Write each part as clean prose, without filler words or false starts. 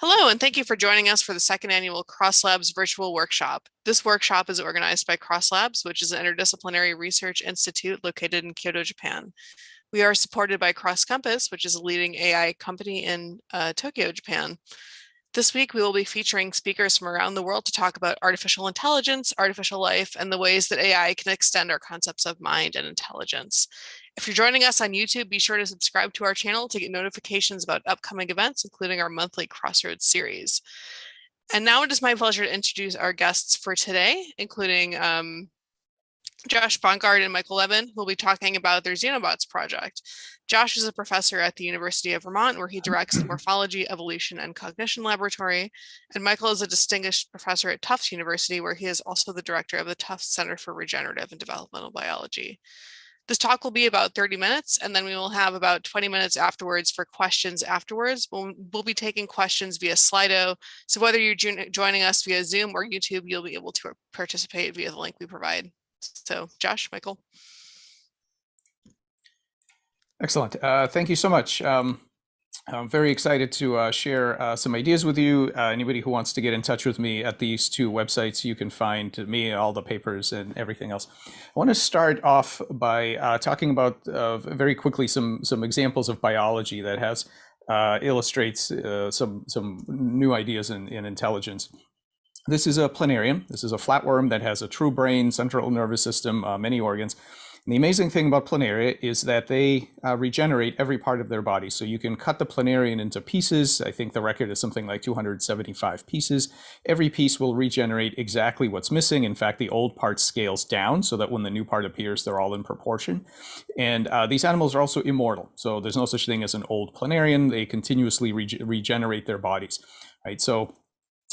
Hello, and thank you for joining us for the second annual CrossLabs virtual workshop. This workshop is organized by CrossLabs, which is an interdisciplinary research institute located in Kyoto, Japan. We are supported by CrossCompass, which is a leading AI company in Tokyo, Japan. This week, we will be featuring speakers from around the world to talk about artificial intelligence, artificial life, and the ways that AI can extend our concepts of mind and intelligence. If you're joining us on YouTube, be sure to subscribe to our channel to get notifications about upcoming events, including our monthly Crossroads series. And now it is my pleasure to introduce our guests for today, including Josh Bongard and Michael Levin, who will be talking about their Xenobots project. Josh is a professor at the University of Vermont, where he directs the Morphology, Evolution, and Cognition Laboratory. And Michael is a distinguished professor at Tufts University, where he is also the director of the Tufts Center for Regenerative and Developmental Biology. This talk will be about 30 minutes, and then we will have about 20 minutes afterwards for questions afterwards. We'll be taking questions via Slido. So whether you're joining us via Zoom or YouTube, you'll be able to participate via the link we provide. So Josh, Michael. Excellent. Thank you so much. I'm very excited to share some ideas with you. Anybody who wants to get in touch with me at these two websites, you can find me, all the papers and everything else. I want to start off by talking about very quickly some examples of biology that has illustrates some new ideas in intelligence. This is a Planarian. This is a flatworm that has a true brain, central nervous system, many organs. And the amazing thing about Planaria is that they regenerate every part of their body. So you can cut the Planarian into pieces. I think the record is something like 275 pieces. Every piece will regenerate exactly what's missing. In fact, the old part scales down so that when the new part appears, they're all in proportion. And these animals are also immortal. So there's no such thing as an old Planarian. They continuously regenerate their bodies, right? So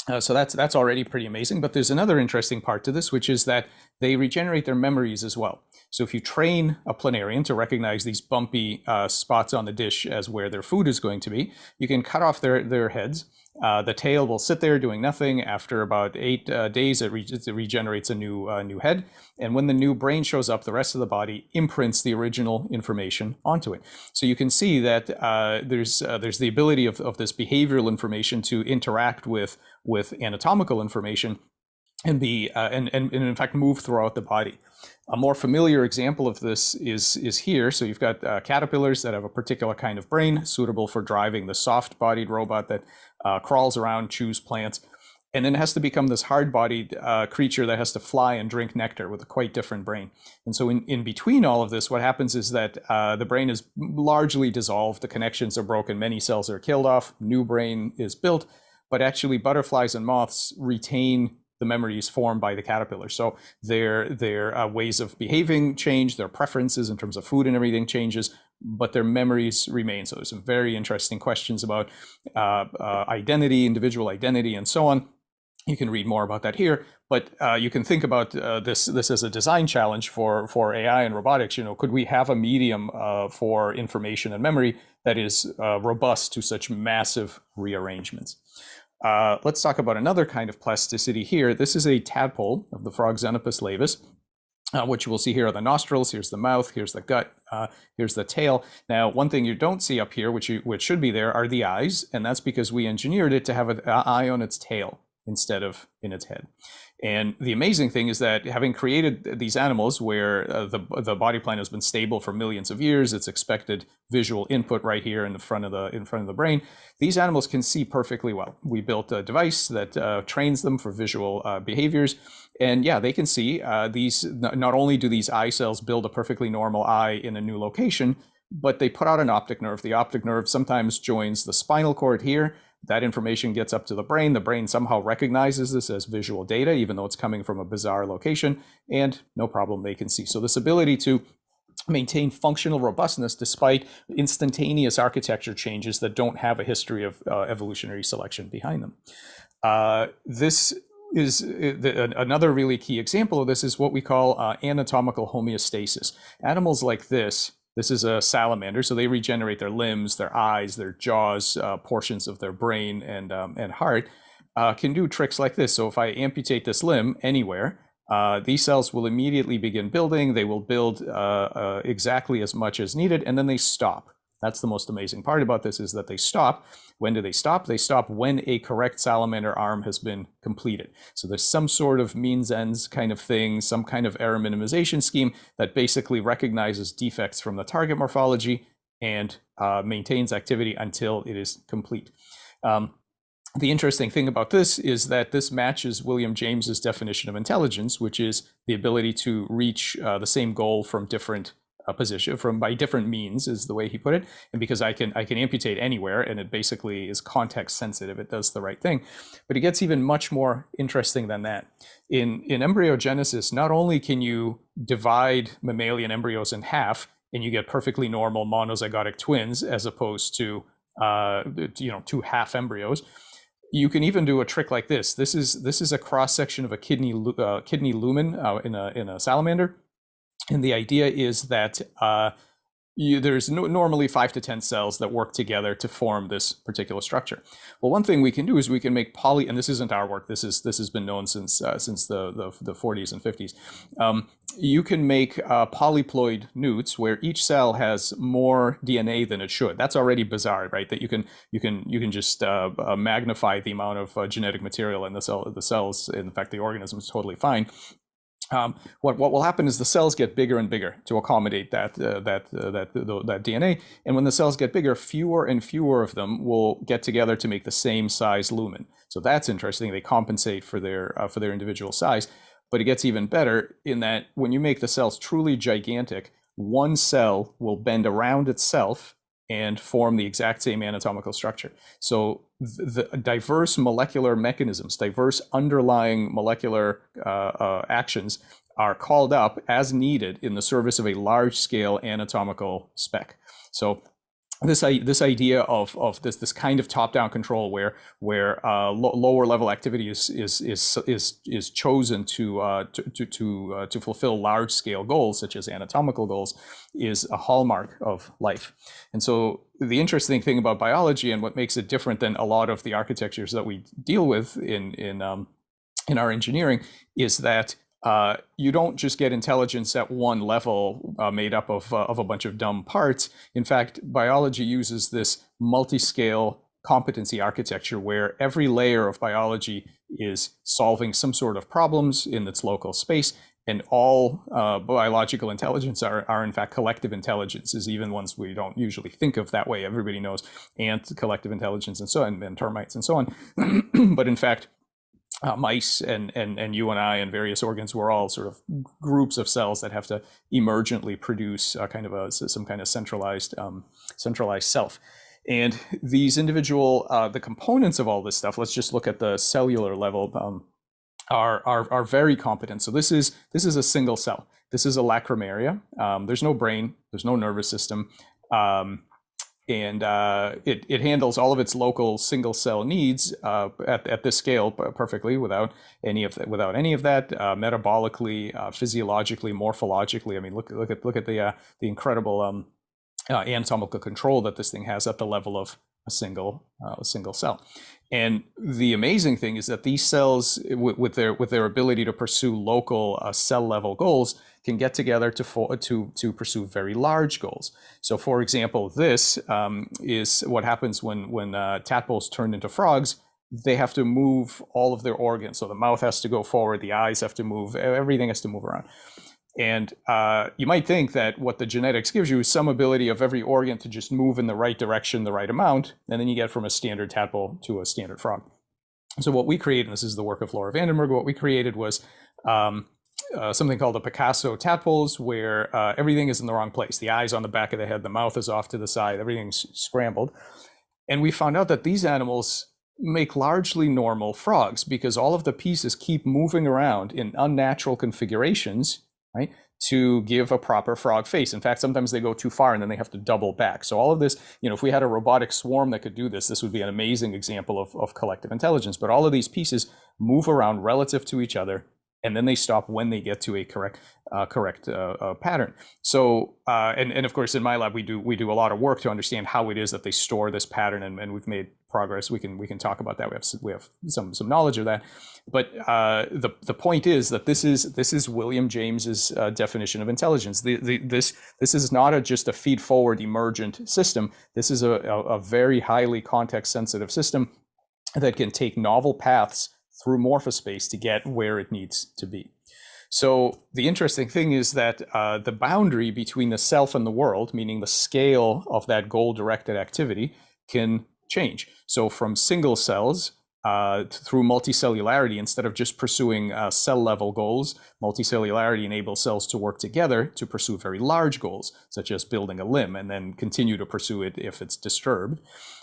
that's already pretty amazing. But there's another interesting part to this, which is that they regenerate their memories as well. So if you train a Planarian to recognize these bumpy spots on the dish as where their food is going to be, you can cut off their heads. The tail will sit there doing nothing. After about 8 days, it regenerates a new head. And when the new brain shows up, the rest of the body imprints the original information onto it. So you can see that there's the ability of this behavioral information to interact with anatomical information and be and in fact move throughout the body. A more familiar example of this is here. So you've got caterpillars that have a particular kind of brain suitable for driving the soft-bodied robot that crawls around, chews plants, and then has to become this hard-bodied creature that has to fly and drink nectar with a quite different brain. And so in between all of this, what happens is that the brain is largely dissolved, the connections are broken, many cells are killed off, new brain is built, but actually butterflies and moths retain the memories formed by the caterpillar. So their ways of behaving change, their preferences in terms of food and everything changes, but their memories remain. So there's some very interesting questions about identity, individual identity, and so on. You can read more about that here, but you can think about this as a design challenge for AI and robotics. You know, could we have a medium for information and memory that is robust to such massive rearrangements? Let's talk about another kind of plasticity here. This is a tadpole of the frog Xenopus laevis. What you will see here are the nostrils, here's the mouth, here's the gut, here's the tail. Now, one thing you don't see up here, which should be there, are the eyes, and that's because we engineered it to have an eye on its tail instead of in its head. And the amazing thing is that having created these animals where the body plan has been stable for millions of years, it's expected visual input right here in front of the brain, these animals can see perfectly well. We built a device that trains them for visual behaviors. And yeah, they can see these. Not only do these eye cells build a perfectly normal eye in a new location, but they put out an optic nerve. The optic nerve sometimes joins the spinal cord here. That information gets up to the brain. The brain somehow recognizes this as visual data, even though it's coming from a bizarre location, and no problem, they can see. So this ability to maintain functional robustness despite instantaneous architecture changes that don't have a history of evolutionary selection behind them. This is another really key example of this is what we call anatomical homeostasis. Animals like this is a salamander, so they regenerate their limbs, their eyes, their jaws, portions of their brain and heart, can do tricks like this. So if I amputate this limb anywhere, these cells will immediately begin building. They will build exactly as much as needed, and then they stop. That's the most amazing part about this, is that they stop. When do they stop? They stop when a correct salamander arm has been completed. So there's some sort of means ends kind of thing, some kind of error minimization scheme that basically recognizes defects from the target morphology and maintains activity until it is complete. The interesting thing about this is that this matches William James's definition of intelligence, which is the ability to reach the same goal from different position, by different means, is the way he put it. And because I can amputate anywhere, and it basically is context sensitive, it does the right thing. But it gets even much more interesting than that. In embryogenesis, not only can you divide mammalian embryos in half, and you get perfectly normal monozygotic twins, as opposed to two half embryos. You can even do a trick like this. This is a cross section of a kidney lumen in a salamander, and the idea is that there's normally 5 to 10 cells that work together to form this particular structure. Well, one thing we can do is we can make and this isn't our work. This has been known since the 40s and 50s. You can make polyploid newts where each cell has more DNA than it should. That's already bizarre, right? That you can just magnify the amount of genetic material in the cells. In fact, the organism is totally fine. What will happen is the cells get bigger and bigger to accommodate that DNA, and when the cells get bigger, fewer and fewer of them will get together to make the same size lumen. So that's interesting. They compensate for their individual size, but it gets even better in that when you make the cells truly gigantic, one cell will bend around itself and form the exact same anatomical structure. So the diverse molecular mechanisms, diverse underlying molecular actions are called up as needed in the service of a large-scale anatomical spec. So this idea of this kind of top-down control where lower level activity is chosen to fulfill large-scale goals, such as anatomical goals, is a hallmark of life. And so the interesting thing about biology, and what makes it different than a lot of the architectures that we deal with in our engineering, is that you don't just get intelligence at one level made up of a bunch of dumb parts. In fact, biology uses this multiscale competency architecture where every layer of biology is solving some sort of problems in its local space, and all biological intelligence are in fact collective intelligences, even ones we don't usually think of that way. Everybody knows ant collective intelligence and so on, and termites and so on. But in fact, mice and you and I and various organs, we're all sort of groups of cells that have to emergently produce some kind of centralized self. And these individual the components of all this stuff, let's just look at the cellular level, are very competent. So this is a single cell. This is a lacrimaria. There's no brain, there's no nervous system. And it handles all of its local single cell needs at this scale perfectly without any of that. Metabolically, physiologically, morphologically. I mean, look at the incredible anatomical control that this thing has at the level of a single cell. And the amazing thing is that these cells, with their ability to pursue local cell level goals, can get together to pursue very large goals. So, for example, this is what happens when tadpoles turn into frogs. They have to move all of their organs. So the mouth has to go forward, the eyes have to move, everything has to move around. And you might think that what the genetics gives you is some ability of every organ to just move in the right direction, the right amount, and then you get from a standard tadpole to a standard frog. So what we created, and this is the work of Laura Vandenberg, what we created was something called the Picasso tadpoles, where everything is in the wrong place. The eye's on the back of the head, the mouth is off to the side, everything's scrambled. And we found out that these animals make largely normal frogs because all of the pieces keep moving around in unnatural configurations, right, to give a proper frog face. In fact, sometimes they go too far and then they have to double back. So all of this, if we had a robotic swarm that could do this, this would be an amazing example of collective intelligence. But all of these pieces move around relative to each other and then they stop when they get to a correct pattern. So and of course in my lab we do a lot of work to understand how it is that they store this pattern, and we've made progress. We can talk about that. We have some knowledge of that. But the point is that this is William James's definition of intelligence. This is not just a feed forward emergent system. This is a very highly context sensitive system that can take novel paths through morphospace to get where it needs to be. So the interesting thing is that the boundary between the self and the world, meaning the scale of that goal-directed activity, can change. So from single cells through multicellularity, instead of just pursuing cell-level goals, multicellularity enables cells to work together to pursue very large goals, such as building a limb, and then continue to pursue it if it's disturbed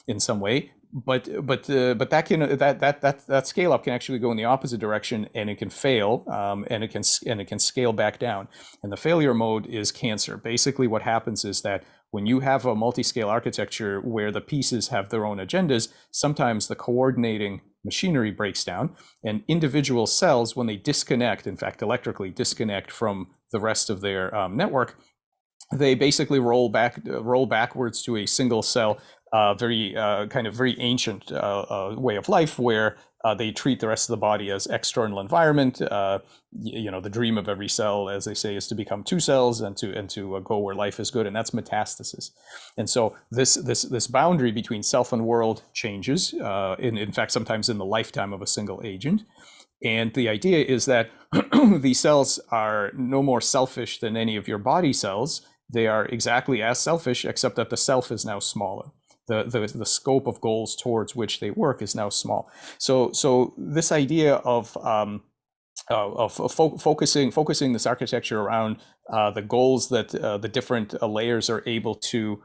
in some way. But that scale up can actually go in the opposite direction, and it can fail, and it can scale back down. And the failure mode is cancer. Basically, what happens is that when you have a multi-scale architecture where the pieces have their own agendas, sometimes the coordinating machinery breaks down, and individual cells, when they disconnect, in fact, electrically disconnect from the rest of their network, they basically roll backwards to a single cell, very ancient way of life, where they treat the rest of the body as external environment. The dream of every cell, as they say, is to become two cells and to go where life is good, and that's metastasis. And so this boundary between self and world changes. In fact, sometimes in the lifetime of a single agent. And the idea is that these cells are no more selfish than any of your body cells. They are exactly as selfish, except that the self is now smaller. The scope of goals towards which they work is now small. So this idea of focusing this architecture around the goals that the different layers are able to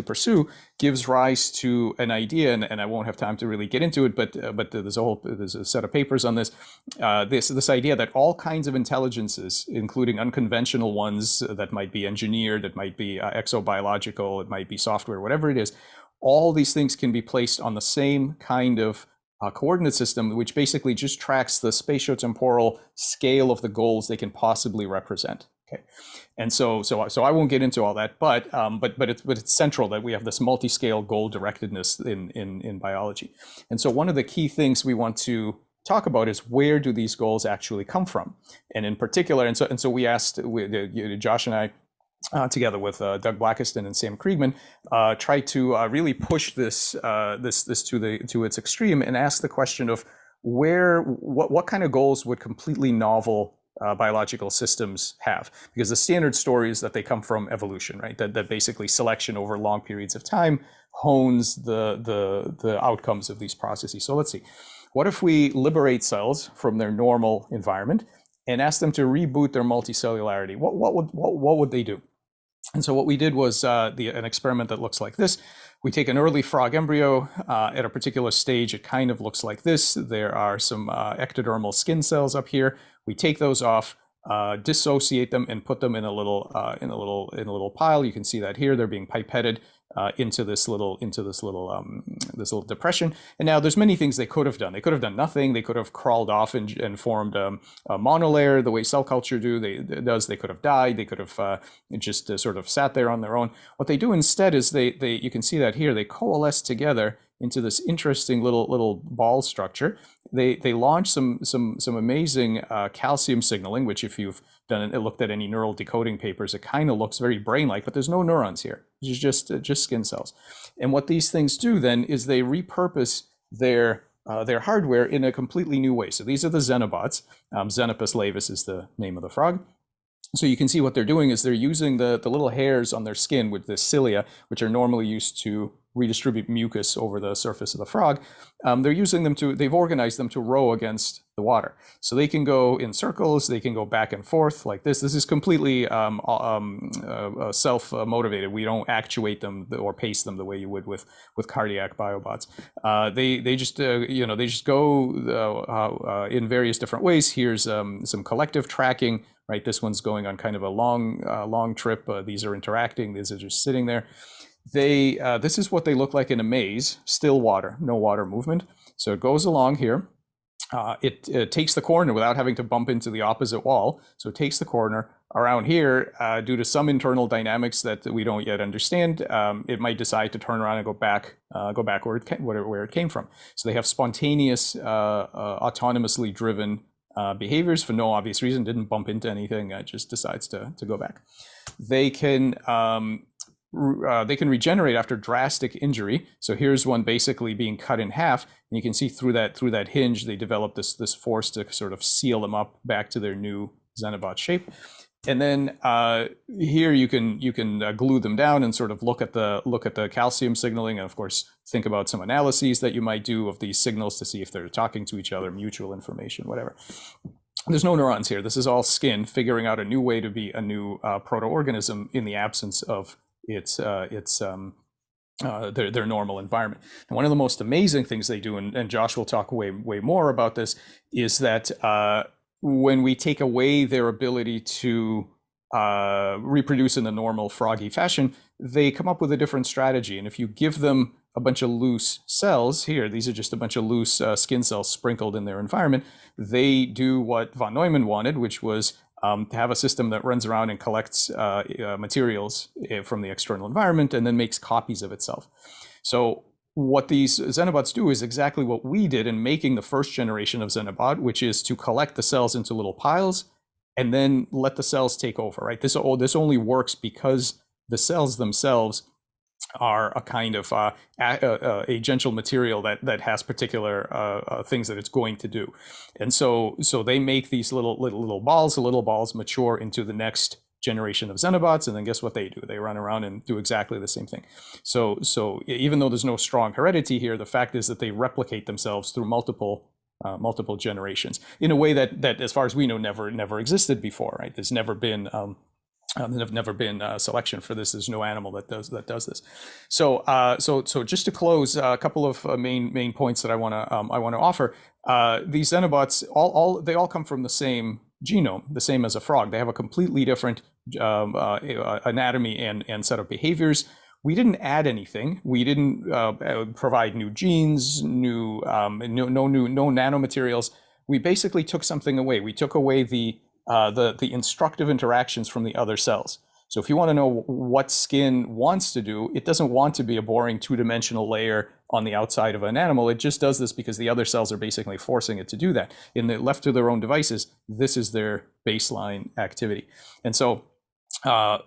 pursue gives rise to an idea, and I won't have time to really get into it, but there's a set of papers on this. This idea that all kinds of intelligences, including unconventional ones that might be engineered, that might be exobiological, it might be software, whatever it is, all these things can be placed on the same kind of coordinate system, which basically just tracks the spatiotemporal scale of the goals they can possibly represent. Okay, and so I won't get into all that, but it's central that we have this multi-scale goal directedness in biology. And so one of the key things we want to talk about is, where do these goals actually come from? And in particular, and so we asked, Josh and I, together with Doug Blackiston and Sam Kriegman, try to really push this to its extreme and ask the question of what kind of goals would completely novel biological systems have? Because the standard story is that they come from evolution, right? That basically selection over long periods of time hones the outcomes of these processes. So let's see. What if we liberate cells from their normal environment and ask them to reboot their multicellularity? What would they do? And so what we did was an experiment that looks like this. We take an early frog embryo at a particular stage. It kind of looks like this. There are some ectodermal skin cells up here. We take those off, dissociate them, and put them in a little pile. You can see that here. They're being pipetted into this little depression. And now there's many things they could have done. They could have done nothing. They could have crawled off and formed a monolayer the way cell culture does. They could have died. They could have just sort of sat there on their own. What they do instead is you can see that here, they coalesce together into this interesting little ball structure. They launch some amazing calcium signaling, which if you've looked at any neural decoding papers, it kind of looks very brain-like, but there's no neurons here. It's just skin cells. And what these things do then is they repurpose their hardware in a completely new way. So these are the Xenobots. Xenopus laevis is the name of the frog. So you can see what they're doing is they're using the little hairs on their skin with the cilia, which are normally used to redistribute mucus over the surface of the frog. They're using them they've organized them to row against the water. So they can go in circles, they can go back and forth like this. This is completely self-motivated. We don't actuate them or pace them the way you would with cardiac biobots. They just go in various different ways. Here's some collective tracking, right? This one's going on kind of a long trip. These are interacting. These are just sitting there. This is what they look like in a maze, still water, no water movement. So it goes along here. it takes the corner without having to bump into the opposite wall. So it takes the corner. Around here, due to some internal dynamics that we don't yet understand, it might decide to turn around and go back where it came from. So they have spontaneous, autonomously driven behaviors for no obvious reason. Didn't bump into anything. It just decides to go back. They can regenerate after drastic injury. So here's one basically being cut in half, and you can see through that hinge they develop this force to sort of seal them up back to their new Xenobot shape. And then here you can glue them down and sort of look at the calcium signaling, and of course think about some analyses that you might do of these signals to see if they're talking to each other, mutual information, whatever. There's no neurons here. This is all skin figuring out a new way to be a new proto-organism in the absence of their normal environment. And one of the most amazing things they do, and Josh will talk way more about this, is that when we take away their ability to reproduce in the normal froggy fashion, they come up with a different strategy. And if you give them a bunch of loose cells here, these are just a bunch of loose skin cells sprinkled in their environment, they do what von Neumann wanted, which was to have a system that runs around and collects materials from the external environment and then makes copies of itself. So what these Xenobots do is exactly what we did in making the first generation of Xenobot, which is to collect the cells into little piles and then let the cells take over, right? This only works because the cells themselves are a kind of agential material that has particular things that it's going to do. And so they make these little balls. The little balls mature into the next generation of Xenobots, and then guess what they do? They run around and do exactly the same thing. So even though there's no strong heredity here, the fact is that they replicate themselves through multiple generations in a way that as far as we know never existed before, right? There's never been selection for this. There's no animal that does this. So just to close, a couple of main points that I want to offer. These Xenobots they all come from the same genome, the same as a frog. They have a completely different anatomy and set of behaviors. We didn't add anything. We didn't provide new genes, no nanomaterials. We basically took something away. We took away the instructive interactions from the other cells. So if you want to know what skin wants to do, it doesn't want to be a boring two-dimensional layer on the outside of an animal. It just does this because the other cells are basically forcing it to do that. In the left to their own devices, this is their baseline activity. And so so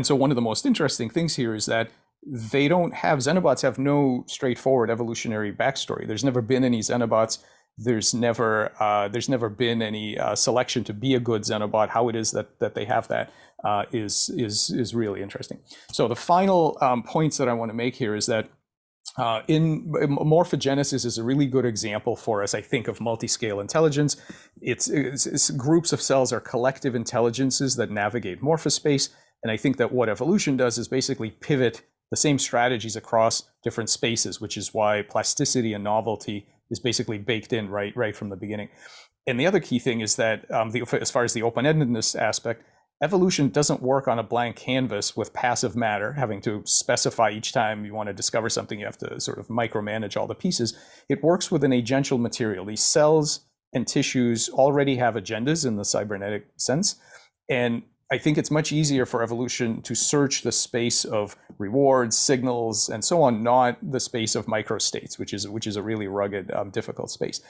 one of the most interesting things here is that Xenobots have no straightforward evolutionary backstory. There's never been any Xenobots. There's never been any selection to be a good Xenobot. How it is that they have that is really interesting. So the final points that I want to make here is that morphogenesis is a really good example for us, I think, of multiscale intelligence. It's groups of cells are collective intelligences that navigate morphospace, and I think that what evolution does is basically pivot the same strategies across different spaces, which is why plasticity and novelty is basically baked in right from the beginning. And the other key thing is that as far as the open-endedness aspect, evolution doesn't work on a blank canvas with passive matter, having to specify each time you want to discover something, you have to sort of micromanage all the pieces. It works with an agential material. These cells and tissues already have agendas in the cybernetic sense. And I think it's much easier for evolution to search the space of rewards, signals, and so on, not the space of microstates, which is a really rugged, difficult space.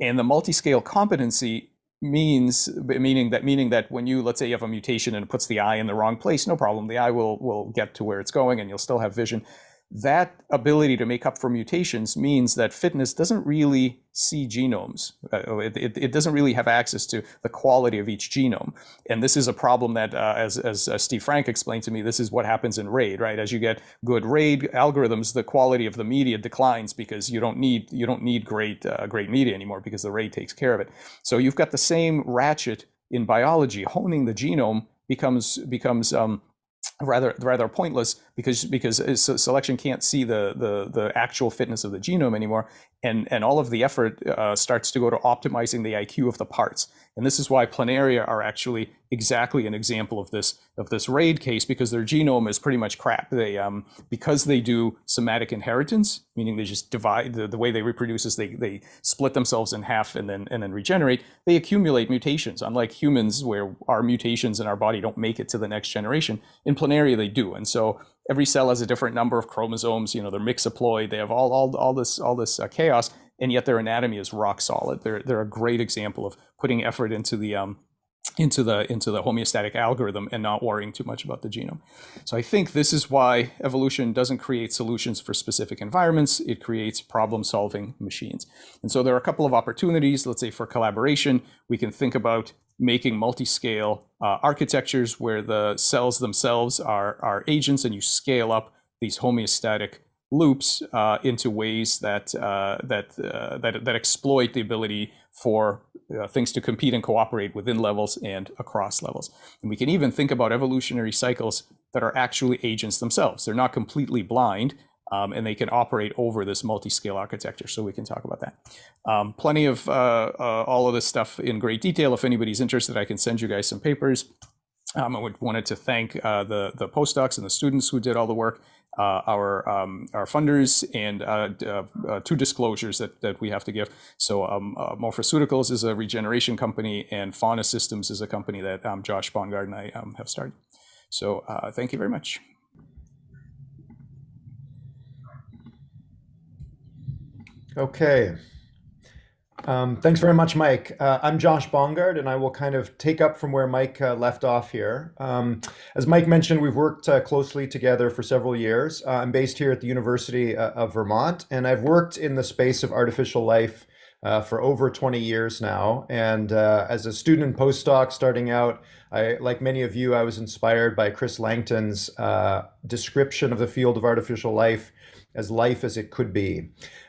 And the multiscale competency meaning that when let's say you have a mutation and it puts the eye in the wrong place, no problem. The eye will get to where it's going and you'll still have vision. That ability to make up for mutations means that fitness doesn't really see genomes. It doesn't really have access to the quality of each genome. And this is a problem that, as Steve Frank explained to me, this is what happens in RAID, right? As you get good RAID algorithms, the quality of the media declines because you don't need great media anymore because the RAID takes care of it. So you've got the same ratchet in biology. Honing the genome becomes rather pointless because selection can't see the actual fitness of the genome anymore, and all of the effort starts to go to optimizing the IQ of the parts. And this is why Planaria are actually exactly an example of this RAID case, because their genome is pretty much crap. They because they do somatic inheritance, meaning they just divide, the way they reproduce is they split themselves in half and then regenerate. They accumulate mutations, unlike humans where our mutations in our body don't make it to the next generation. In Planaria they do. And so every cell has a different number of chromosomes, they're mixoploid, they have all this chaos, and yet their anatomy is rock solid. They're a great example of putting effort into the homeostatic algorithm and not worrying too much about the genome. So I think this is why evolution doesn't create solutions for specific environments, it creates problem-solving machines. And so there are a couple of opportunities. Let's say for collaboration, we can think about making multiscale architectures where the cells themselves are agents, and you scale up these homeostatic loops into ways that exploit the ability for things to compete and cooperate within levels and across levels. And we can even think about evolutionary cycles that are actually agents themselves. They're not completely blind, and they can operate over this multi-scale architecture. So we can talk about that. Plenty of all of this stuff in great detail. If anybody's interested, I can send you guys some papers. I wanted to thank the postdocs and the students who did all the work, our funders, and two disclosures that we have to give. So Morphosceuticals is a regeneration company, and Fauna Systems is a company that Josh Bongard and I have started. So thank you very much. Okay. Thanks very much, Mike. I'm Josh Bongard, and I will kind of take up from where Mike left off here. As Mike mentioned, we've worked closely together for several years. I'm based here at the University of Vermont, and I've worked in the space of artificial life for over 20 years now. And as a student and postdoc starting out, like many of you, I was inspired by Chris Langton's description of the field of artificial life as it could be.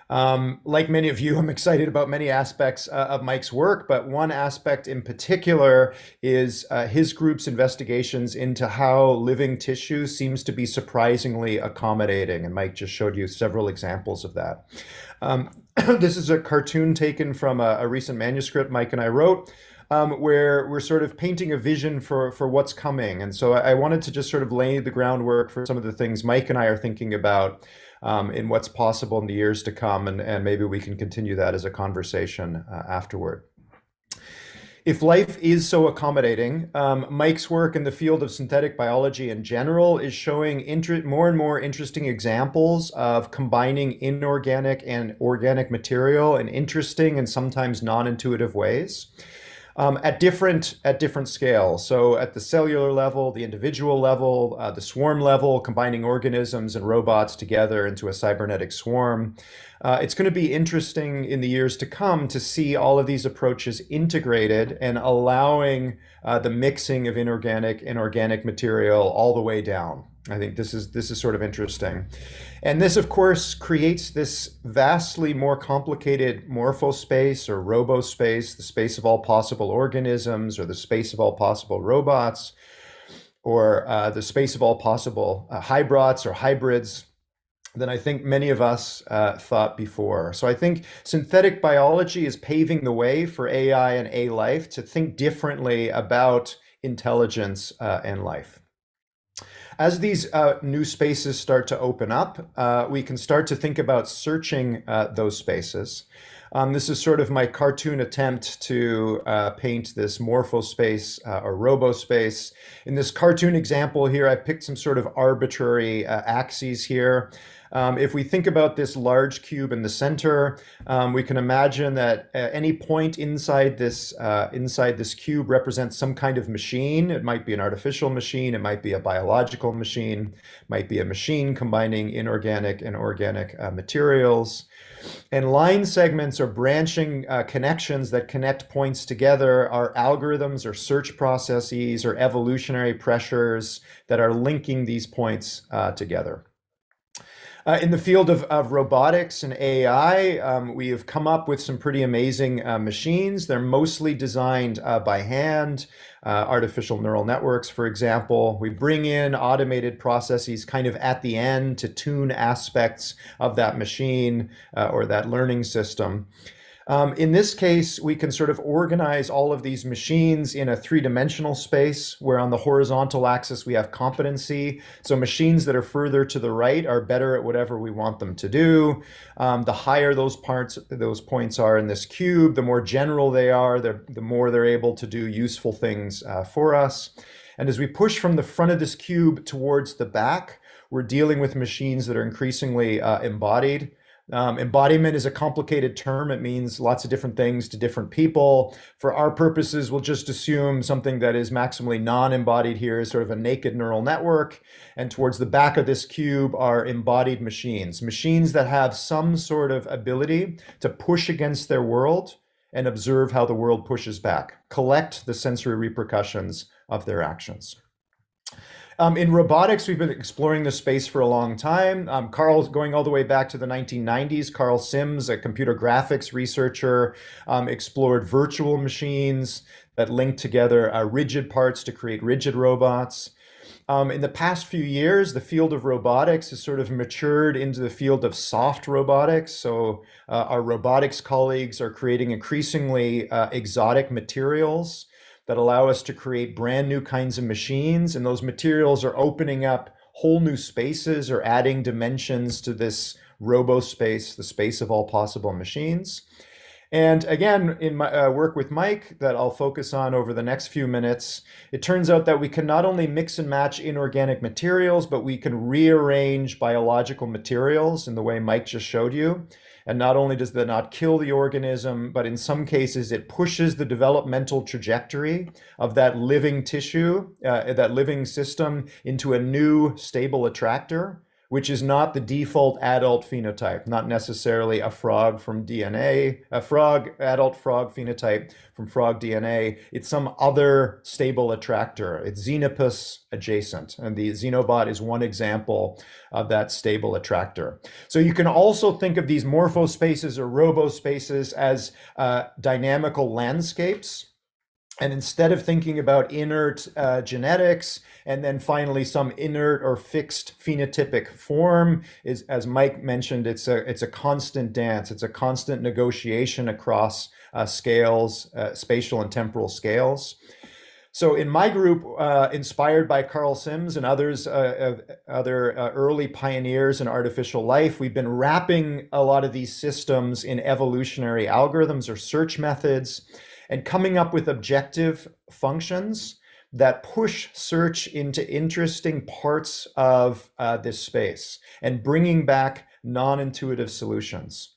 Like many of you, I'm excited about many aspects of Mike's work, but one aspect in particular is his group's investigations into how living tissue seems to be surprisingly accommodating. And Mike just showed you several examples of that. This is a cartoon taken from a recent manuscript Mike and I wrote, where we're sort of painting a vision for what's coming. And so I wanted to just sort of lay the groundwork for some of the things Mike and I are thinking about in what's possible in the years to come, and maybe we can continue that as a conversation afterward. If life is so accommodating, Mike's work in the field of synthetic biology in general is showing more and more interesting examples of combining inorganic and organic material in interesting and sometimes non-intuitive ways. At different scales. So at the cellular level, the individual level, the swarm level, combining organisms and robots together into a cybernetic swarm. It's going to be interesting in the years to come to see all of these approaches integrated and allowing the mixing of inorganic and organic material all the way down. I think this is sort of interesting. And this, of course, creates this vastly more complicated morphospace or robospace, the space of all possible organisms, or the space of all possible robots, or the space of all possible hybrids or hybrids than I think many of us thought before. So I think synthetic biology is paving the way for AI and A-life to think differently about intelligence and life. As these new spaces start to open up, we can start to think about searching those spaces. This is sort of my cartoon attempt to paint this morphospace or robospace. In this cartoon example here, I picked some sort of arbitrary axes here. If we think about this large cube in the center, we can imagine that any point inside this cube represents some kind of machine. It might be an artificial machine, it might be a biological machine, it might be a machine combining inorganic and organic materials. And line segments or branching connections that connect points together are algorithms or search processes or evolutionary pressures that are linking these points together. In the field of robotics and AI, we have come up with some pretty amazing machines. They're mostly designed by hand, artificial neural networks, for example. We bring in automated processes kind of at the end to tune aspects of that machine or that learning system. In this case, we can sort of organize all of these machines in a three-dimensional space, where on the horizontal axis we have competency. So machines that are further to the right are better at whatever we want them to do. The higher those points are in this cube, the more general they are, the more they're able to do useful things for us. And as we push from the front of this cube towards the back, we're dealing with machines that are increasingly embodied. Embodiment is a complicated term. It means lots of different things to different people. For our purposes, we'll just assume something that is maximally non-embodied here is sort of a naked neural network. And towards the back of this cube are embodied machines, machines that have some sort of ability to push against their world and observe how the world pushes back, collect the sensory repercussions of their actions. In robotics, we've been exploring this space for a long time. Carl's going all the way back to the 1990s. Carl Sims, a computer graphics researcher, explored virtual machines that link together rigid parts to create rigid robots. In the past few years, the field of robotics has sort of matured into the field of soft robotics. So our robotics colleagues are creating increasingly exotic materials that allow us to create brand new kinds of machines. And those materials are opening up whole new spaces or adding dimensions to this robospace, the space of all possible machines. And again, in my work with Mike that I'll focus on over the next few minutes, it turns out that we can not only mix and match inorganic materials, but we can rearrange biological materials in the way Mike just showed you. And not only does that not kill the organism, but in some cases it pushes the developmental trajectory of that living tissue, that living system into a new stable attractor, which is not the default adult phenotype, not necessarily a frog from DNA, adult frog phenotype from frog DNA. It's some other stable attractor. It's Xenopus adjacent, and the Xenobot is one example of that stable attractor. So you can also think of these morphospaces or robospaces as dynamical landscapes. And instead of thinking about inert genetics and then finally some inert or fixed phenotypic form, is, as Mike mentioned, it's a constant dance. It's a constant negotiation across scales, spatial and temporal scales. So in my group, inspired by Carl Sims and others, other early pioneers in artificial life, we've been wrapping a lot of these systems in evolutionary algorithms or search methods, and coming up with objective functions that push search into interesting parts of this space and bringing back non-intuitive solutions.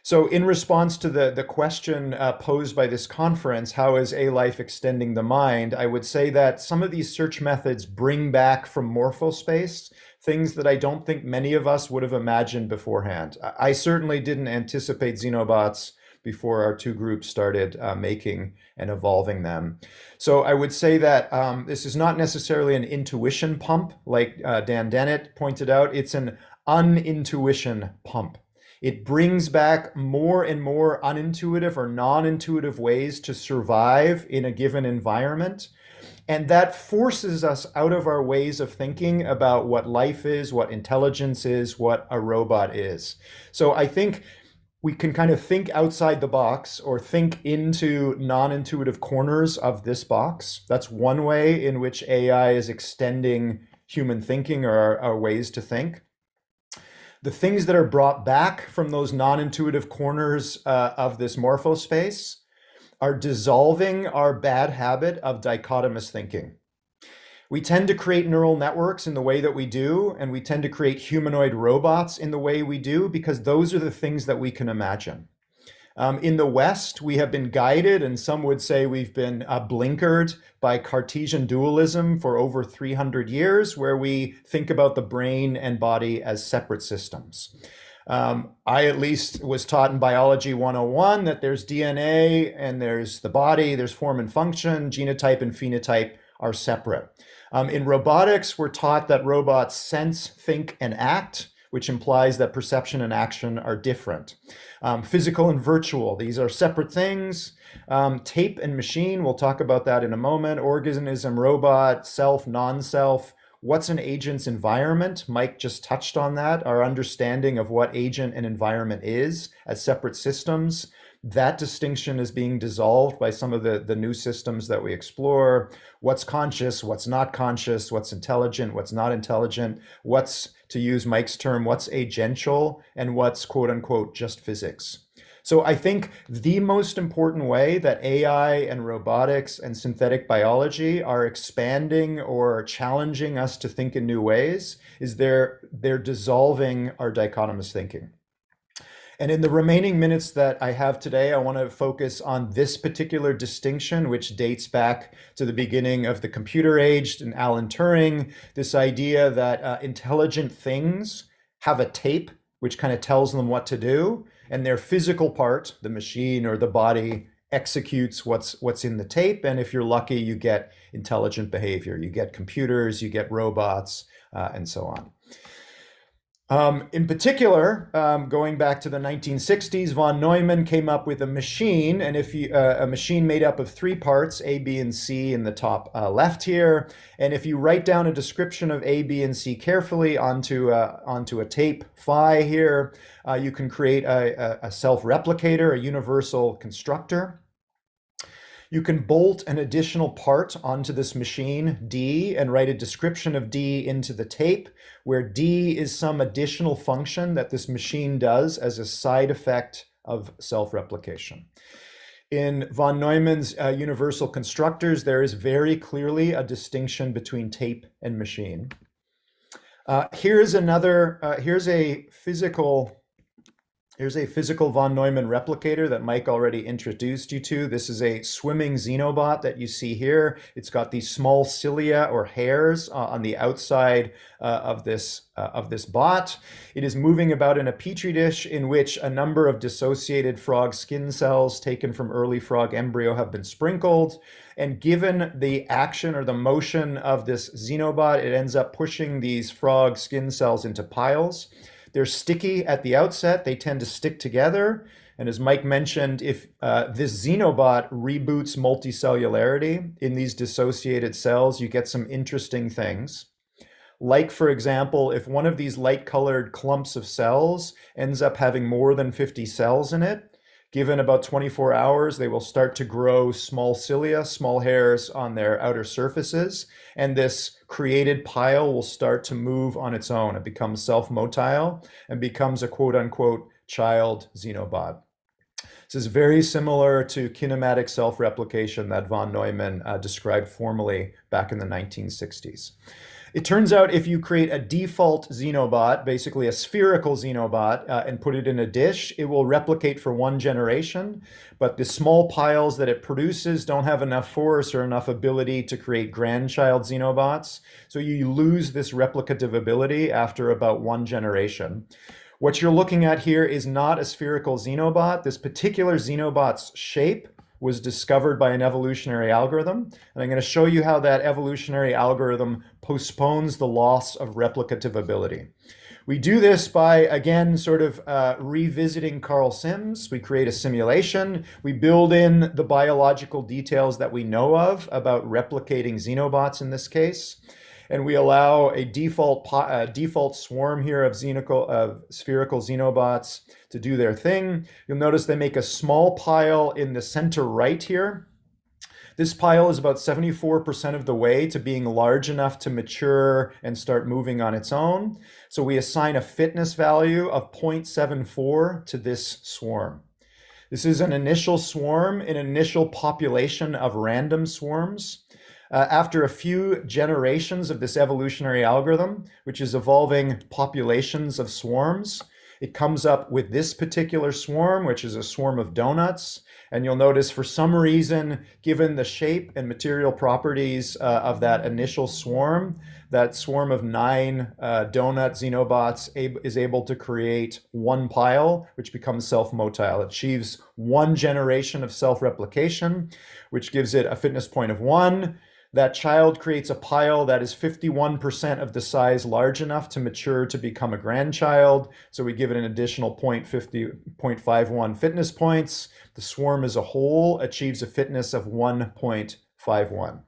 So in response to the question posed by this conference, how is A life extending the mind? I would say that some of these search methods bring back from Morphospace things that I don't think many of us would have imagined beforehand. I certainly didn't anticipate Xenobots before our two groups started making and evolving them. So I would say that this is not necessarily an intuition pump, like Dan Dennett pointed out. It's an unintuition pump. It brings back more and more unintuitive or non-intuitive ways to survive in a given environment. And that forces us out of our ways of thinking about what life is, what intelligence is, what a robot is. So I think we can kind of think outside the box or think into non-intuitive corners of this box. That's one way in which AI is extending human thinking or our ways to think. The things that are brought back from those non-intuitive corners of this morphospace are dissolving our bad habit of dichotomous thinking. We tend to create neural networks in the way that we do, and we tend to create humanoid robots in the way we do, because those are the things that we can imagine. In the West, we have been guided, and some would say we've been blinkered by Cartesian dualism for over 300 years, where we think about the brain and body as separate systems. I at least was taught in Biology 101 that there's DNA and there's the body, there's form and function, genotype and phenotype are separate. In robotics, we're taught that robots sense, think, and act, which implies that perception and action are different. Physical and virtual, these are separate things. Tape and machine, we'll talk about that in a moment. Organism, robot, self, non-self, What's an agent's environment? Mike just touched on that, our understanding of what agent and environment is as separate systems. That distinction is being dissolved by some of the new systems that we explore. What's conscious, what's not conscious, what's intelligent, what's not intelligent, what's, to use Mike's term, what's agential, and what's quote unquote just physics. So I think the most important way that AI and robotics and synthetic biology are expanding or challenging us to think in new ways is they're dissolving our dichotomous thinking. And in the remaining minutes that I have today, I want to focus on this particular distinction, which dates back to the beginning of the computer age and Alan Turing, this idea that intelligent things have a tape which kind of tells them what to do, and their physical part, the machine or the body, executes what's in the tape. And if you're lucky, you get intelligent behavior. You get computers, you get robots, and so on. In particular, going back to the 1960s, von Neumann came up with a machine, and a machine made up of 3 parts, A, B, and C in the top left here. And if you write down a description of A, B, and C carefully onto a tape phi here, you can create a self-replicator, a universal constructor. You can bolt an additional part onto this machine, D, and write a description of D into the tape, where D is some additional function that this machine does as a side effect of self-replication. In von Neumann's universal constructors, there is very clearly a distinction between tape and machine. Here's a physical von Neumann replicator that Mike already introduced you to. This is a swimming Xenobot that you see here. It's got these small cilia or hairs on the outside of this bot. It is moving about in a petri dish in which a number of dissociated frog skin cells taken from early frog embryo have been sprinkled. And given the action or the motion of this Xenobot, it ends up pushing these frog skin cells into piles. They're sticky at the outset. They tend to stick together. And as Mike mentioned, if this Xenobot reboots multicellularity in these dissociated cells, you get some interesting things. Like, for example, if one of these light-colored clumps of cells ends up having more than 50 cells in it, given about 24 hours, they will start to grow small cilia, small hairs on their outer surfaces, and this created pile will start to move on its own. It becomes self-motile and becomes a quote-unquote child Xenobot. This is very similar to kinematic self-replication that von Neumann described formally back in the 1960s. It turns out if you create a default Xenobot, basically a spherical Xenobot, and put it in a dish, it will replicate for 1 generation, but the small piles that it produces don't have enough force or enough ability to create grandchild Xenobots, so you lose this replicative ability after about 1 generation. What you're looking at here is not a spherical Xenobot. This particular Xenobot's shape was discovered by an evolutionary algorithm. And I'm going to show you how that evolutionary algorithm postpones the loss of replicative ability. We do this by, again, sort of revisiting Carl Sims. We create a simulation. We build in the biological details that we know of about replicating Xenobots in this case. And we allow a default swarm here of spherical Xenobots to do their thing. You'll notice they make a small pile in the center right here. This pile is about 74% of the way to being large enough to mature and start moving on its own. So we assign a fitness value of 0.74 to this swarm. This is an initial swarm, an initial population of random swarms. After a few generations of this evolutionary algorithm, which is evolving populations of swarms, it comes up with this particular swarm, which is a swarm of donuts. And you'll notice for some reason, given the shape and material properties of that initial swarm, that swarm of 9 donut Xenobots is able to create 1 pile, which becomes self-motile. It achieves 1 generation of self-replication, which gives it a fitness point of 1. That child creates a pile that is 51% of the size large enough to mature to become a grandchild. So we give it an additional 0.51 fitness points. The swarm as a whole achieves a fitness of 1.51.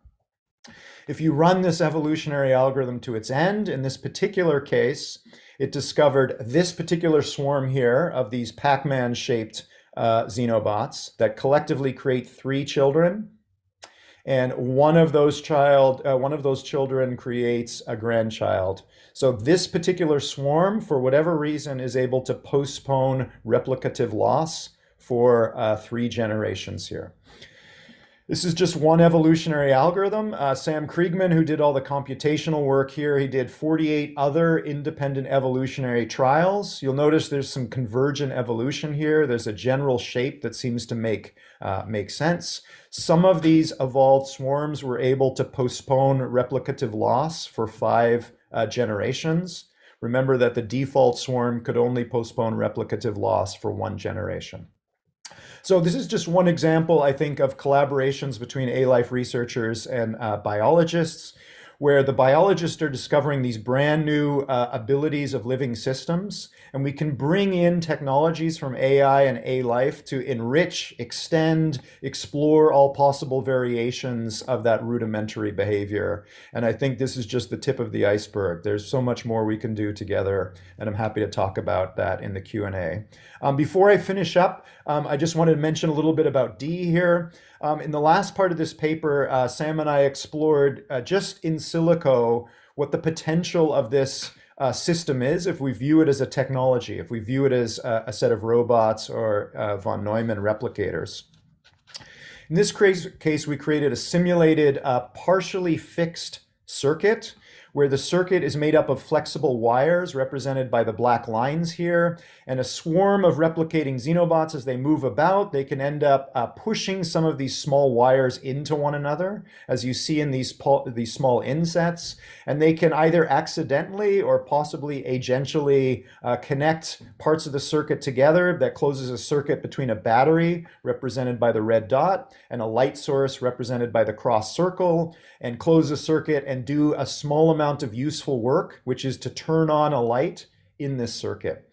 If you run this evolutionary algorithm to its end, in this particular case, it discovered this particular swarm here of these Pac-Man shaped Xenobots that collectively create 3 children. And one of those children creates a grandchild. So this particular swarm, for whatever reason, is able to postpone replicative loss for 3 generations here. This is just one evolutionary algorithm. Sam Kriegman, who did all the computational work here, he did 48 other independent evolutionary trials. You'll notice there's some convergent evolution here. There's a general shape that seems to make sense. Some of these evolved swarms were able to postpone replicative loss for 5 generations. Remember that the default swarm could only postpone replicative loss for 1 generation. So this is just one example, I think, of collaborations between A-life researchers and biologists, where the biologists are discovering these brand new abilities of living systems, and we can bring in technologies from AI and A-life to enrich, extend, explore all possible variations of that rudimentary behavior. And I think this is just the tip of the iceberg. There's so much more we can do together, and I'm happy to talk about that in the Q&A. Before I finish up, I just wanted to mention a little bit about D here. In the last part of this paper, Sam and I explored just in silico what the potential of this system is if we view it as a technology, if we view it as a set of robots or von Neumann replicators. In this case, we created a simulated partially fixed circuit where the circuit is made up of flexible wires represented by the black lines here, and a swarm of replicating Xenobots. As they move about, they can end up pushing some of these small wires into one another, as you see in these small insets, and they can either accidentally or possibly agentially connect parts of the circuit together. That closes a circuit between a battery, represented by the red dot, and a light source, represented by the cross circle, and close the circuit and do a small amount of useful work, which is to turn on a light in this circuit.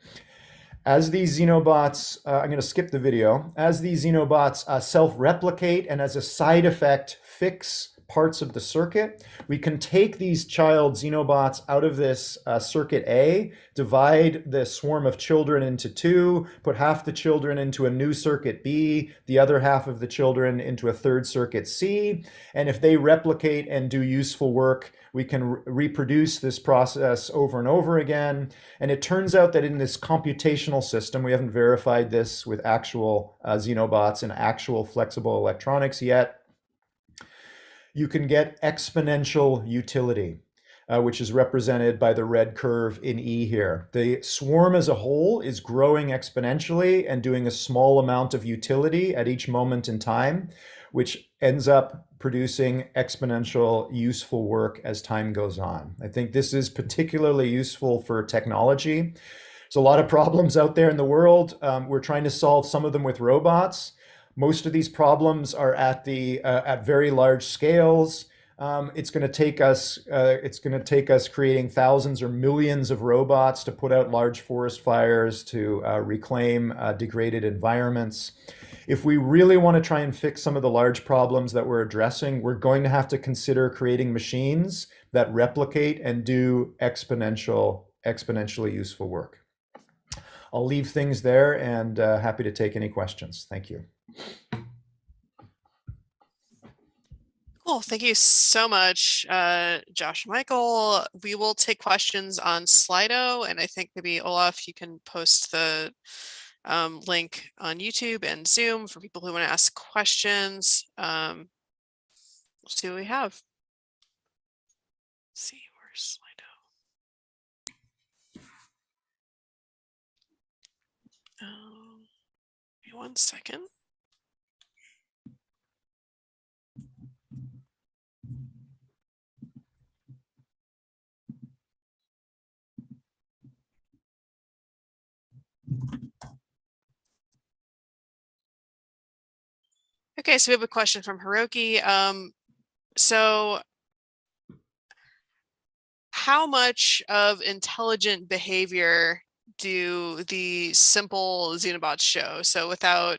As these Xenobots, I'm going to skip the video, as these Xenobots self-replicate and as a side effect fix parts of the circuit, we can take these child Xenobots out of this circuit A, divide the swarm of children into 2, put half the children into a new circuit B, the other half of the children into a third circuit C, and if they replicate and do useful work, we can reproduce this process over and over again. And it turns out that in this computational system, we haven't verified this with actual Xenobots and actual flexible electronics yet, you can get exponential utility, which is represented by the red curve in E here. The swarm as a whole is growing exponentially and doing a small amount of utility at each moment in time, which ends up producing exponential useful work as time goes on. I think this is particularly useful for technology. There's a lot of problems out there in the world. We're trying to solve some of them with robots. Most of these problems are at very large scales. It's going to take us creating thousands or millions of robots to put out large forest fires, to reclaim degraded environments. If we really want to try and fix some of the large problems that we're addressing, we're going to have to consider creating machines that replicate and do exponentially useful work. I'll leave things there and happy to take any questions. Thank you. Cool. Thank you so much, Josh and Michael. We will take questions on Slido, and I think maybe Olaf, you can post the link on YouTube and Zoom for people who want to ask questions. We'll see what we have. Let's see, where's Slido? Give me 1 second. Okay, so we have a question from Hiroki. So how much of intelligent behavior do the simple Xenobots show? So without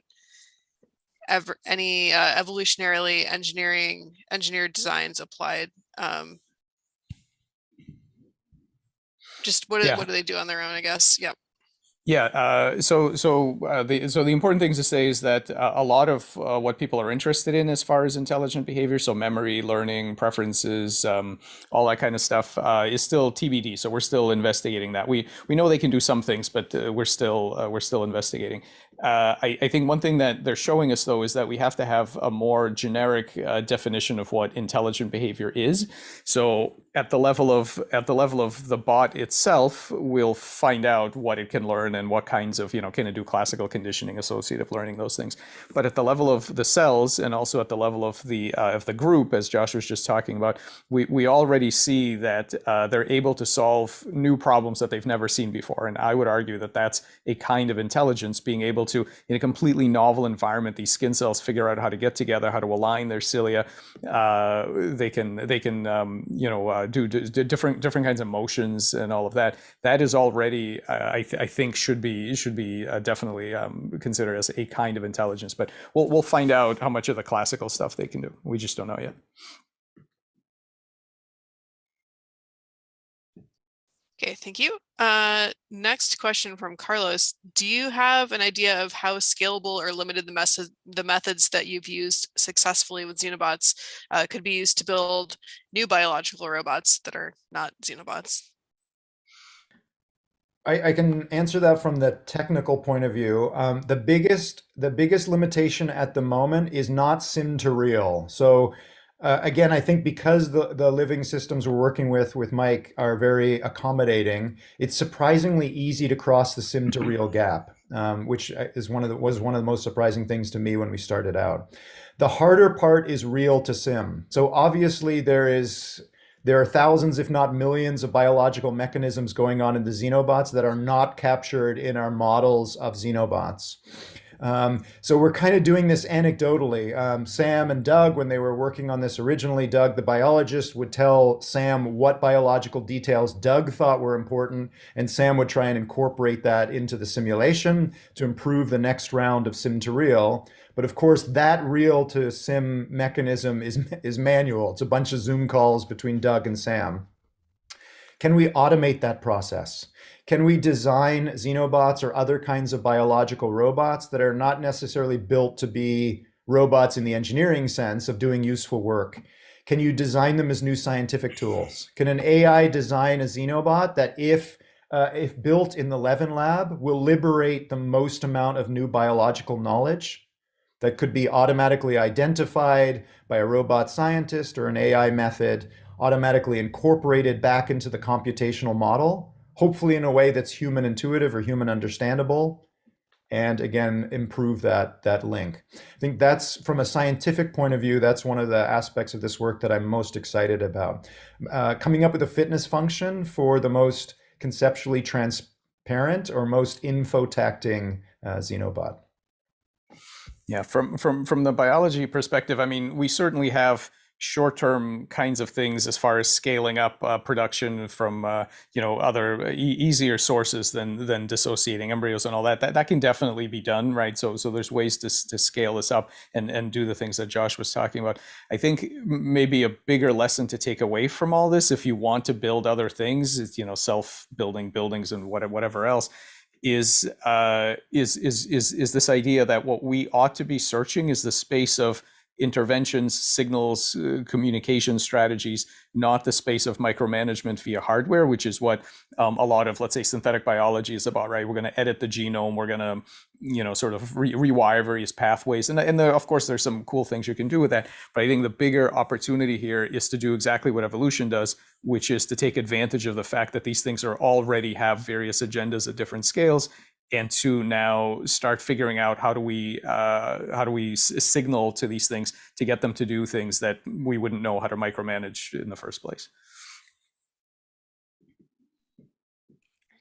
any evolutionarily engineered designs applied. Just what do they do on their own, I guess? Yep. Yeah. The important thing to say is that a lot of what people are interested in as far as intelligent behavior, so memory, learning, preferences, all that kind of stuff, is still TBD. So we're still investigating that. We know they can do some things, but we're still investigating. I think one thing that they're showing us though is that we have to have a more generic definition of what intelligent behavior is. So at the level of the bot itself, we'll find out what it can learn and what kinds of, can it do classical conditioning, associative learning, those things. But at the level of the cells and also at the level of the group, as Josh was just talking about, we already see that they're able to solve new problems that they've never seen before. And I would argue that that's a kind of intelligence, being able to, in a completely novel environment, these skin cells figure out how to get together, how to align their cilia. They can do different kinds of motions and all of that. That is already, I think, should be definitely considered as a kind of intelligence. But we'll find out how much of the classical stuff they can do. We just don't know yet. Okay, thank you. Next question from Carlos. Do you have an idea of how scalable or limited the methods that you've used successfully with Xenobots could be used to build new biological robots that are not Xenobots? I can answer that from the technical point of view. The biggest limitation at the moment is not sim to real. So again, I think because the living systems we're working with Mike are very accommodating, it's surprisingly easy to cross the sim to real gap, which was one of the most surprising things to me when we started out. The harder part is real to sim. So obviously there are thousands, if not millions, of biological mechanisms going on in the Xenobots that are not captured in our models of Xenobots. So we're kind of doing this anecdotally. Sam and Doug, when they were working on this originally, Doug, the biologist, would tell Sam what biological details Doug thought were important, and Sam would try and incorporate that into the simulation to improve the next round of sim to real. But of course, that real to sim mechanism is manual. It's a bunch of Zoom calls between Doug and Sam. Can we automate that process? Can we design Xenobots or other kinds of biological robots that are not necessarily built to be robots in the engineering sense of doing useful work? Can you design them as new scientific tools? Can an AI design a Xenobot that if built in the Levin lab will liberate the most amount of new biological knowledge that could be automatically identified by a robot scientist or an AI method, automatically incorporated back into the computational model, hopefully in a way that's human intuitive or human understandable, and again, improve that link. I think that's, from a scientific point of view, that's one of the aspects of this work that I'm most excited about. Coming up with a fitness function for the most conceptually transparent or most infotacting Xenobot. Yeah, from the biology perspective, I mean, we certainly have short-term kinds of things as far as scaling up production from other easier sources than dissociating embryos and all that. That can definitely be done, right? So there's ways to scale this up and do the things that Josh was talking about. I think maybe a bigger lesson to take away from all this, if you want to build other things, self-building buildings and whatever else, is this idea that what we ought to be searching is the space of interventions, signals, communication strategies, not the space of micromanagement via hardware, which is what a lot of, let's say, synthetic biology is about, right? We're going to edit the genome, we're going to, sort of rewire various pathways. And of course, there's some cool things you can do with that. But I think the bigger opportunity here is to do exactly what evolution does, which is to take advantage of the fact that these things are already have various agendas at different scales, and to now start figuring out how do we signal to these things to get them to do things that we wouldn't know how to micromanage in the first place.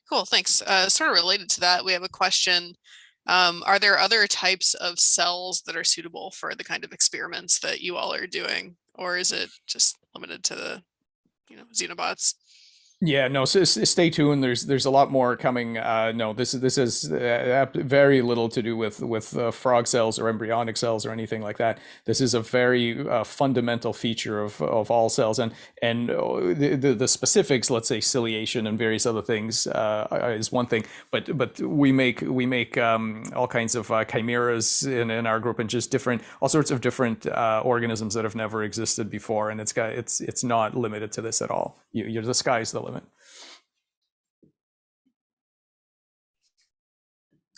Cool, thanks. Sort of related to that, we have a question. Are there other types of cells that are suitable for the kind of experiments that you all are doing? Or is it just limited to the Xenobots? Yeah, no, so stay tuned. There's a lot more coming. No, this is very little to do with frog cells or embryonic cells or anything like that. This is a very fundamental feature of all cells, and the specifics, let's say ciliation and various other things, is one thing. But we make all kinds of chimeras in our group, and just all sorts of different organisms that have never existed before, and it's not limited to this at all. The sky's the limit.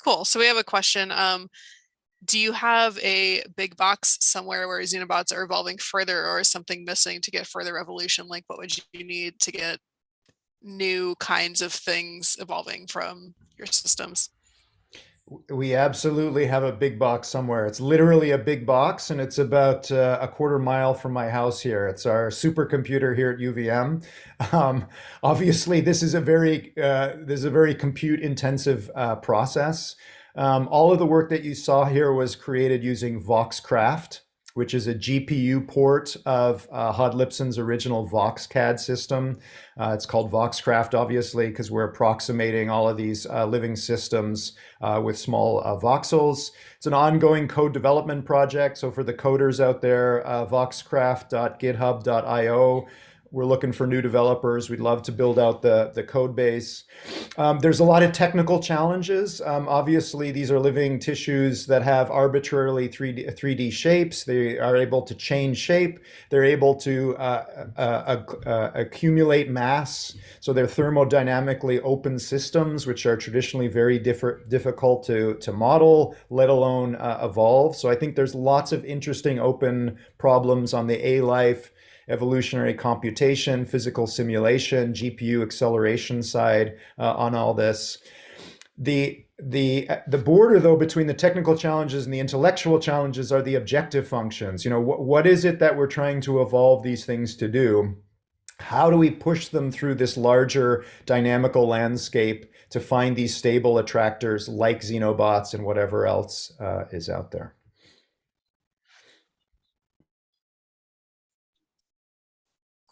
Cool. So we have a question. Do you have a big box somewhere where Xenobots are evolving further, or is something missing to get further evolution? Like, what would you need to get new kinds of things evolving from your systems? We absolutely have a big box somewhere. It's literally a big box, and it's about a quarter mile from my house here. It's our supercomputer here at UVM. Obviously, this is a very compute-intensive process. All of the work that you saw here was created using Voxcraft, which is a GPU port of Hod Lipson's original VoxCAD system. It's called Voxcraft, obviously, because we're approximating all of these living systems with small voxels. It's an ongoing code development project. So for the coders out there, voxcraft.github.io. We're looking for new developers. We'd love to build out the code base. There's a lot of technical challenges. Obviously, these are living tissues that have arbitrarily 3D shapes. They are able to change shape. They're able to accumulate mass. So they're thermodynamically open systems, which are traditionally very difficult to model, let alone evolve. So I think there's lots of interesting open problems on the A-life, evolutionary computation, physical simulation, GPU acceleration side on all this. The border, though, between the technical challenges and the intellectual challenges are the objective functions. You know, what is it that we're trying to evolve these things to do? How do we push them through this larger dynamical landscape to find these stable attractors like Xenobots and whatever else is out there?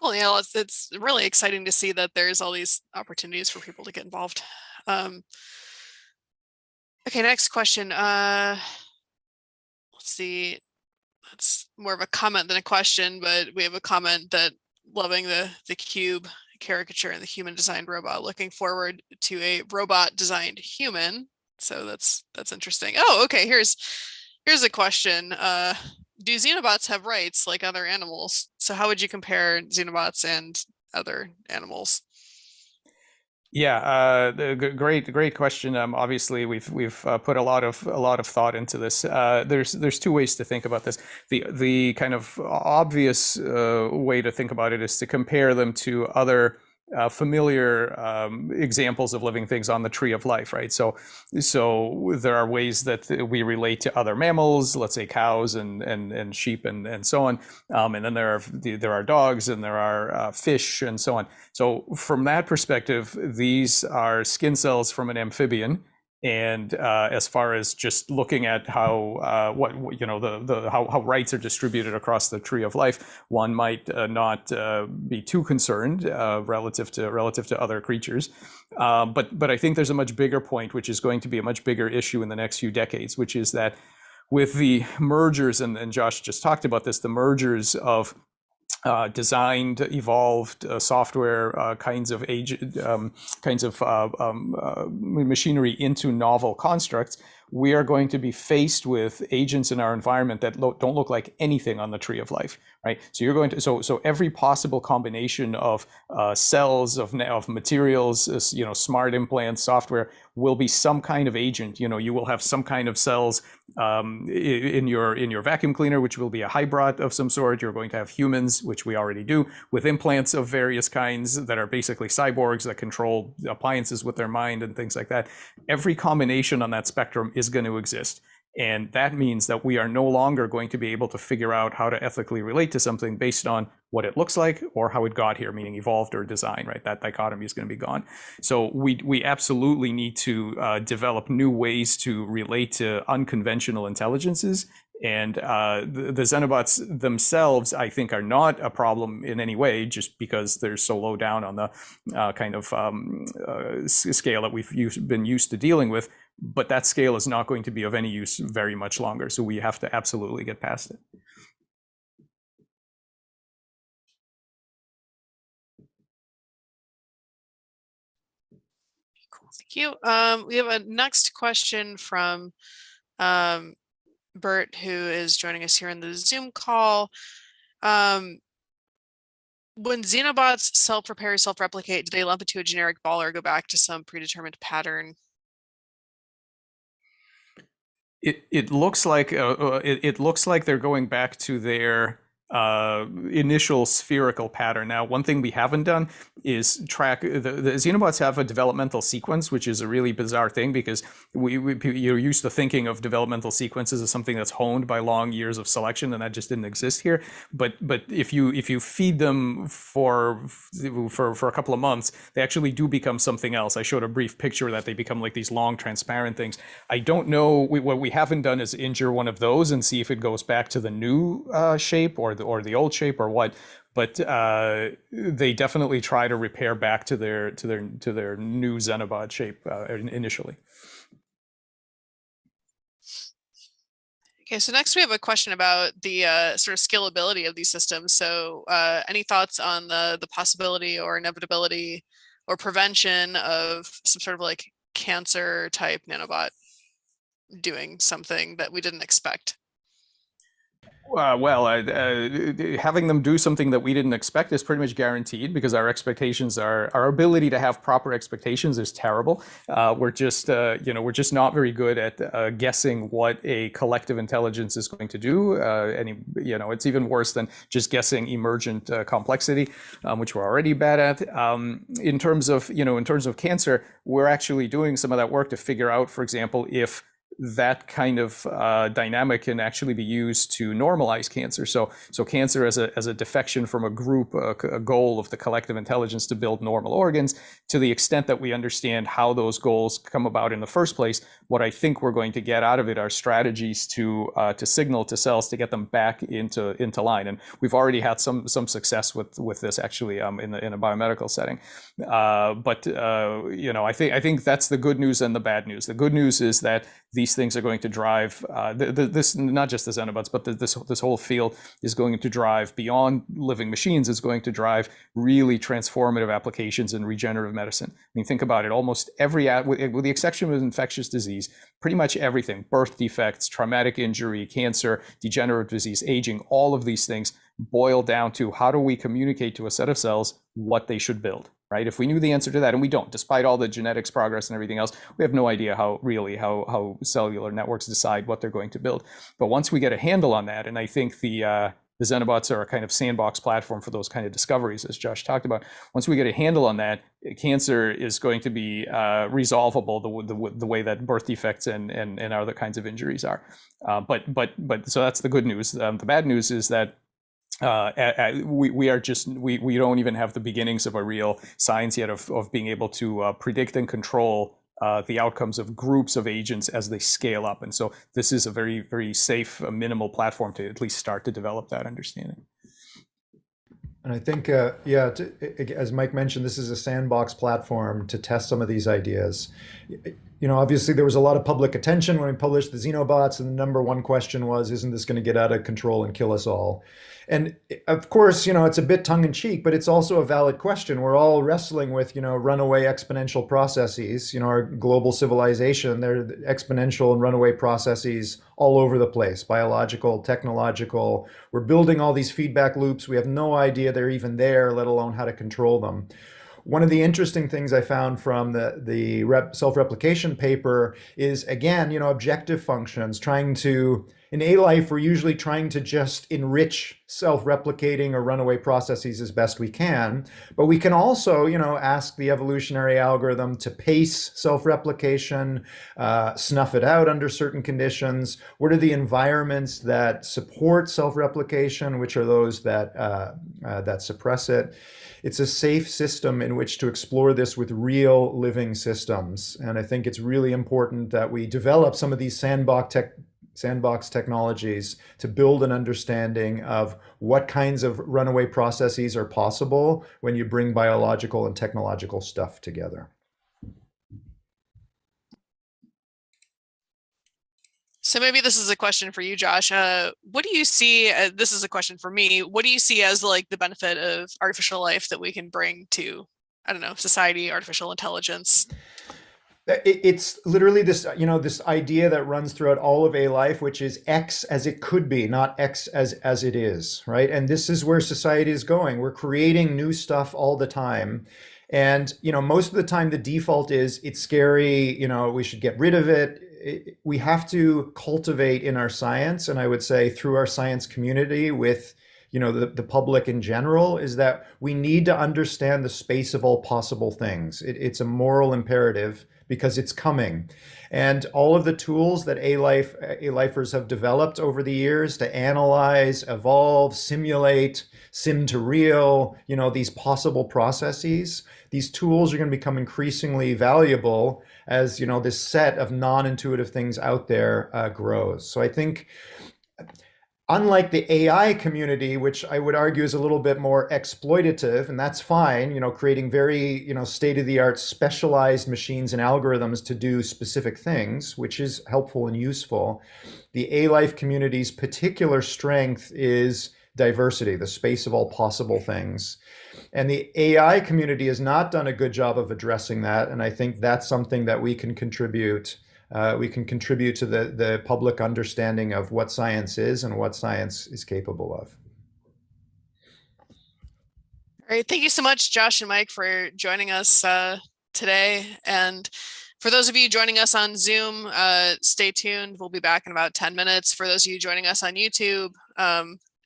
Well, yeah, it's really exciting to see that there's all these opportunities for people to get involved. Okay, next question. Let's see. That's more of a comment than a question, but we have a comment that loving the cube caricature and the human designed robot, looking forward to a robot designed human. So that's interesting. Oh, okay. Here's a question. Do Xenobots have rights like other animals? So how would you compare Xenobots and other animals? Yeah, great question. Obviously, we've put a lot of thought into this. There's two ways to think about this. The kind of obvious way to think about it is to compare them to other familiar examples of living things on the tree of life, right? So there are ways that we relate to other mammals, let's say cows and sheep and so on, and then there are dogs and there are fish and so on. So from that perspective, these are skin cells from an amphibian. And as far as just looking at how how rights are distributed across the tree of life, one might not be too concerned relative to other creatures. But I think there's a much bigger point, which is going to be a much bigger issue in the next few decades, which is that with the mergers, and Josh just talked about this, the mergers of designed, evolved software kinds of machinery into novel constructs, we are going to be faced with agents in our environment that don't look like anything on the tree of life, right? So you're going to so every possible combination of cells, of materials, smart implants, software will be some kind of agent. You will have some kind of cells in your vacuum cleaner, which will be a hybrid of some sort. You're going to have humans, which we already do, with implants of various kinds that are basically cyborgs that control appliances with their mind and things like that. Every combination on that spectrum is going to exist. And that means that we are no longer going to be able to figure out how to ethically relate to something based on what it looks like or how it got here, meaning evolved or designed, right? That dichotomy is going to be gone. So we absolutely need to develop new ways to relate to unconventional intelligences And the Xenobots themselves, I think, are not a problem in any way, just because they're so low down on the kind of scale that we've been used to dealing with. But that scale is not going to be of any use very much longer. So we have to absolutely get past it. Cool, thank you. We have a next question from Bert, who is joining us here in the Zoom call. When Xenobots self-repair, self-replicate, do they lump into a generic ball or go back to some predetermined pattern? It looks like it looks like they're going back to their initial spherical pattern. Now, one thing we haven't done is track the Xenobots have a developmental sequence, which is a really bizarre thing, because you're used to thinking of developmental sequences as something that's honed by long years of selection, and that just didn't exist here. But if you feed them for a couple of months, they actually do become something else. I showed a brief picture that they become like these long transparent things. I don't know, what we haven't done is injure one of those and see if it goes back to the new shape or the old shape or what, but they definitely try to repair back to their new Xenobot shape initially. Okay, so next we have a question about the sort of scalability of these systems. So any thoughts on the possibility or inevitability or prevention of some sort of like cancer type nanobot doing something that we didn't expect? Having them do something that we didn't expect is pretty much guaranteed, because our expectations our ability to have proper expectations is terrible. We're just not very good at guessing what a collective intelligence is going to do. It's even worse than just guessing emergent complexity, which we're already bad at. In terms of cancer, we're actually doing some of that work to figure out, for example, if that kind of dynamic can actually be used to normalize cancer. So cancer as a defection from a group, a goal of the collective intelligence to build normal organs. To the extent that we understand how those goals come about in the first place, what I think we're going to get out of it are strategies to signal to cells to get them back into line. And we've already had some success with this actually in a biomedical setting. I think that's the good news and the bad news. The good news is that these things are going to drive this, not just the Xenobots, but this whole field is going to drive beyond living machines. Is going to drive really transformative applications in regenerative medicine. I mean, think about it. Almost every, with the exception of infectious disease, pretty much everything, birth defects, traumatic injury, cancer, degenerative disease, aging, all of these things boil down to how do we communicate to a set of cells what they should build. Right? If we knew the answer to that, and we don't, despite all the genetics progress and everything else, we have no idea how cellular networks decide what they're going to build. But once we get a handle on that, and I think the Xenobots are a kind of sandbox platform for those kind of discoveries, as Josh talked about. Once we get a handle on that, cancer is going to be resolvable the way that birth defects and other kinds of injuries are. But so that's the good news. The bad news is that we don't even have the beginnings of a real science yet of being able to predict and control the outcomes of groups of agents as they scale up. And so this is a very, very safe, minimal platform to at least start to develop that understanding. And I think, as Mike mentioned, this is a sandbox platform to test some of these ideas. Obviously there was a lot of public attention when we published the Xenobots, and the number one question was, isn't this going to get out of control and kill us all? And of course, it's a bit tongue in cheek, but it's also a valid question. We're all wrestling with, runaway exponential processes. Our global civilization, there are exponential and runaway processes all over the place, biological, technological. We're building all these feedback loops. We have no idea they're even there, let alone how to control them. One of the interesting things I found from the self-replication paper is, again, objective functions, in A life, we're usually trying to just enrich self-replicating or runaway processes as best we can. But we can also, ask the evolutionary algorithm to pace self-replication, snuff it out under certain conditions. What are the environments that support self-replication? Which are those that suppress it? It's a safe system in which to explore this with real living systems. And I think it's really important that we develop some of these sandbox sandbox technologies to build an understanding of what kinds of runaway processes are possible when you bring biological and technological stuff together. So maybe this is a question for you, Josh. What do you see, this is a question for me, what do you see as like the benefit of artificial life that we can bring to, I don't know, society, artificial intelligence? It's literally this, this idea that runs throughout all of a life, which is X as it could be, not X as it is, right? And this is where society is going. We're creating new stuff all the time. And, most of the time the default is it's scary, we should get rid of it. We have to cultivate in our science, and I would say through our science community with the public in general, is that we need to understand the space of all possible things. It's a moral imperative because it's coming. And all of the tools that A-lifers have developed over the years to analyze, evolve, simulate, sim to real, these possible processes, these tools are going to become increasingly valuable as, this set of non-intuitive things out there grows. So I think, unlike the AI community, which I would argue is a little bit more exploitative, and that's fine, creating very, state-of-the-art specialized machines and algorithms to do specific things, which is helpful and useful. The A-life community's particular strength is diversity, the space of all possible things. And the AI community has not done a good job of addressing that, and I think that's something that we can contribute. We can contribute to the public understanding of what science is and what science is capable of. All right, thank you so much, Josh and Mike, for joining us today. And for those of you joining us on Zoom, stay tuned. We'll be back in about 10 minutes. For those of you joining us on YouTube,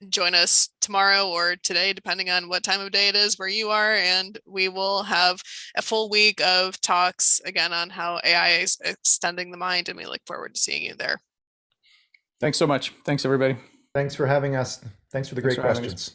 join us tomorrow or today, depending on what time of day it is where you are, and we will have a full week of talks again on how AI is extending the mind, and we look forward to seeing you there. Thanks so much. Thanks, everybody. Thanks for having us. Thanks for the great questions.